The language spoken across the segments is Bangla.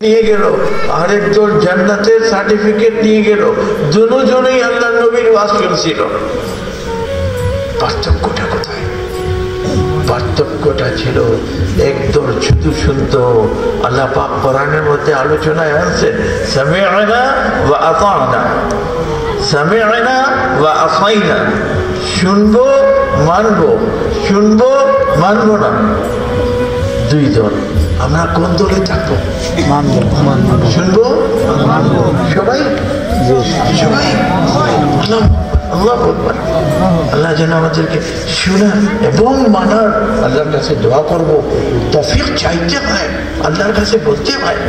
নিয়ে গেল, আরেক দল জান্নাতের সার্টিফিকেট নিয়ে গেল। দুজনেই আল্লাহ নবীর ওয়াজ শুনছিল। পার্থক্যটা কোথায়? পার্থক্যটা ছিল একদল শুধু শুনতো। আল্লাহ পাক কোরআনের মধ্যে আলোচনায় আনছেন, সামি'না ওয়া আতা'না, সামি'না ওয়া আসাইনা, শুনবো মানবো, শুনবো মানবো না। দুই দল। আমরা কোন দলে থাকবো? শুনবো সবাই, সবাই। আল্লাহ বলবেন, আল্লাহ যেন আমাদেরকে শোনার এবং মানার আল্লাহর কাছে দোয়া করবো। তৌফিক চাইতে হয়, আল্লাহর কাছে বলতে হয়,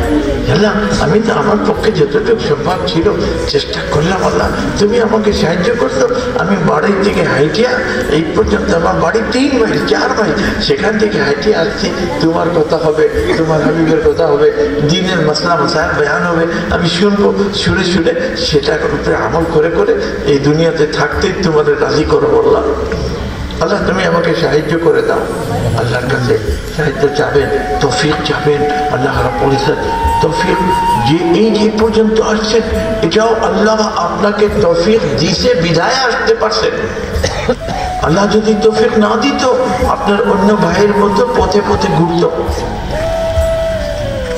আল্লাহ আমি তো আমার পক্ষে যতটুকু সম্ভব ছিল চেষ্টা করলাম, আল্লাহ তুমি আমাকে সাহায্য করতো। আমি বাড়ি থেকে হাইটিয়া এই পর্যন্ত, আমার বাড়ি 3 মাইল 4 মাইল, সেখান থেকে হাইটিয়া আসছি। তোমার কথা হবে, তোমার হাবিবের কথা হবে, দিনের মাসলা মাসাইল বয়ান হবে, আমি শুনবো। শুনে শুনে সেটার উপরে আমল করে করে এই দুনিয়াতে থাকতেই তোমাদের রাজি করো বললাম। আল্লাহ তুমি আমাকে সাহায্য করে দাও। আল্লাহর কাছে সাহায্য চাবেন, তৌফিক চাবেন। আল্লাহ রাব্বুল ইজ্জত তৌফিক যে এই যে পর্যন্ত আসছেন, এটাও আল্লাহ আপনাকে তৌফিক দিয়েছে বিধায় আসতে পারছেন। আল্লাহ যদি তৌফিক না দিত, আপনার অন্য ভাইয়ের মতো পথে পথে ঘুরত,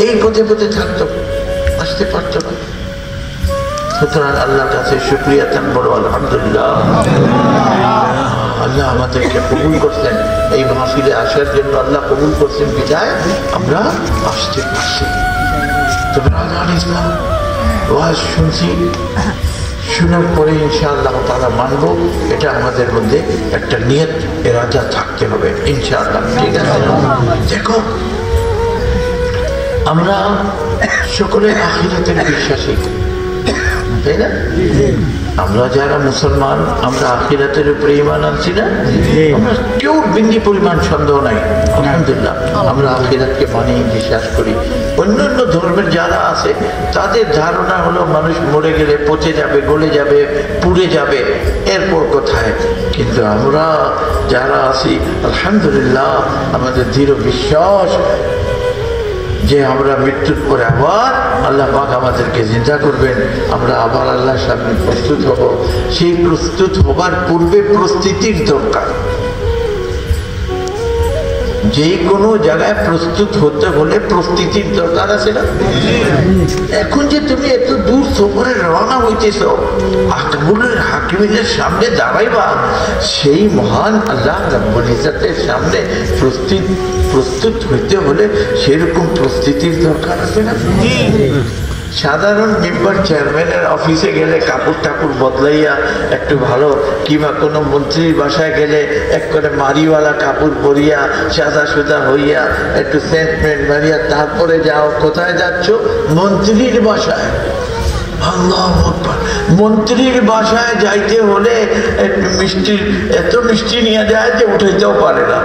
এই পথে পথে থাকতো, আসতে পারতো না। সুতরাং আল্লাহর কাছে শুকরিয়া চান, বলো আলহামদুলিল্লাহ। আল্লাহ আমাদেরকে কবুল করছেন, এই মাহফিলে আসার জন্য আল্লাহ কবুল করছেন বিধায় আমরা আসতে পারছি। তবে ইসলাম ওয়াজ শুনছি, শোনার পরে ইনশাআল্লাহ তাআলা মানবো, এটা আমাদের মধ্যে একটা নিয়ত ইরাদা থাকতে হবে ইনশাআল্লাহ। ঠিক আছে? দেখো, আমরা সকলে আখিরাতের বিশ্বাসী, তাই না? আমরা যারা মুসলমান, আমরা আখিরাতের উপরে ঈমান আনছি না? আমরা কেউ বিন্দু পরিমাণ সন্দেহ নাই, আলহামদুলিল্লাহ। আমরা আখিরাতকে মানি, বিশ্বাস করি। অন্যান্য ধর্মের যারা আছে তাদের ধারণা হলো মানুষ মরে গেলে পচে যাবে, গলে যাবে, পুড়ে যাবে, এরপর কোথায়। কিন্তু আমরা যারা আছি আলহামদুলিল্লাহ, আমাদের দৃঢ় বিশ্বাস যে আমরা মৃত্যুর পরে আবার আল্লাহ পাক আমাদেরকে জিন্দা করবেন, আমরা আবার আল্লাহর সামনে প্রস্তুত হব। সেই প্রস্তুত হবার পূর্বে প্রস্তুতির দরকার। যে কোনো জায়গায় প্রস্তুত হতে হলে প্রস্তুতির দরকার আছে না? এখন যে তুমি এত দূর সফরে রওনা হইতেছ, আকবরের হাকিমের সামনে দাঁড়াইবা, সেই মহান আল্লাহ রাব্বুল ইজ্জতের সামনে প্রস্তুত হইতে হলে সেরকম প্রস্তুতির দরকার আছে না? সাধারণ মেম্বার চেয়ারম্যানের অফিসে গেলে কাপড় টাপড় বদলাইয়া একটু ভালো, কিংবা কোনো মন্ত্রীর বাসায় গেলে এক করে মারিওয়ালা কাপড় পরিয়া সাদা সুদা হইয়া একটু সেন্টমেন্ট মারিয়া তারপরে যাও। কোথায় যাচ্ছ? মন্ত্রীর বাসায়। আল্লাহু আকবার। মন্ত্রীর বাসায় যাইতে হলে একটু মিষ্টি, এত মিষ্টি নিয়ে যায় যে উঠাইতেও পারে না,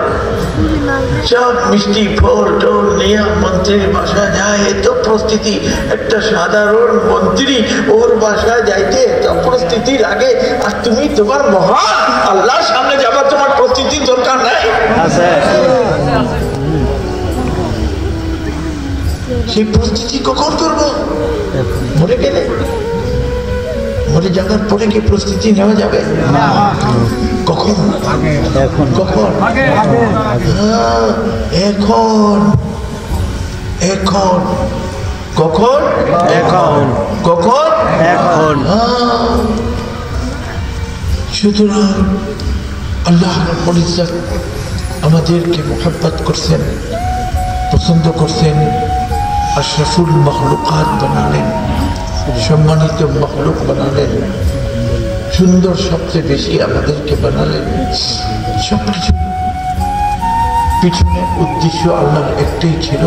সব মিষ্টি ফল টোল নিয়ে মন্ত্রীর বাসায় যায়। এত প্রস্তুতি। একটা সাধারণ মন্ত্রী ওর বাসায় যাইতে এত প্রস্তুতি লাগে, আর তুমি তোমার মহান আল্লাহর সামনে যাবার তোমার প্রস্তুতির দরকার নাই? সেই প্রস্তুতি কখন করবো? মরে গেলে? মরে যাওয়ার পরে কি প্রস্তুতি নেওয়া যাবে? কখন? কখন? এখন। এখন কখন? এখন। কখন? এখন। সুতরাং আল্লাহ রাব্বুল ইজ্জত আমাদেরকে মুহাব্বত করছেন, পছন্দ করছেন, আশরাফুল মখলুকাত বানালেন, সম্মানিত মখলুক বানালেন, সুন্দর সবচেয়ে বেশি আমাদেরকে বানালেন। সবকিছু পিছনে উদ্দেশ্য আল্লাহর একটাই ছিল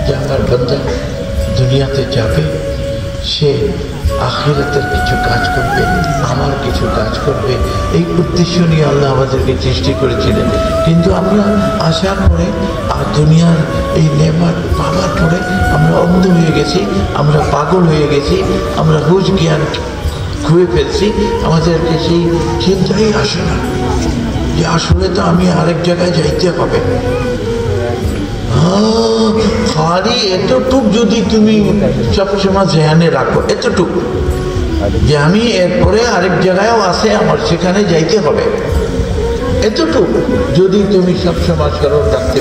যে আমার বান্দা দুনিয়াতে যাবে, সে আখিরাতের কিছু কাজ করবে, আমার কিছু কাজ করবে। এই উদ্দেশ্য নিয়ে আল্লাহ আমাদেরকে সৃষ্টি করেছিলেন। কিন্তু আমরা আসার পরে আর দুনিয়ার এই নেমাত পাওয়ার পরে আমরা অন্ধ হয়ে গেছি, আমরা পাগল হয়ে গেছি, আমরা হুঁশ জ্ঞান খুঁয়ে ফেলছি। আমাদেরকে সেই চিন্তাই আসে না যে আসলে তো আমি আরেক জায়গায় যাইতে হবে। খালি এতটুক যদি তুমি সবসময় ধ্যানে রাখো, এতটুক যে আমি এরপরে আরেক জায়গায়ও আছে আমার, সেখানে যাইতে হবে, এতটুক যদি তুমি সবসময় স্মরণ রাখতে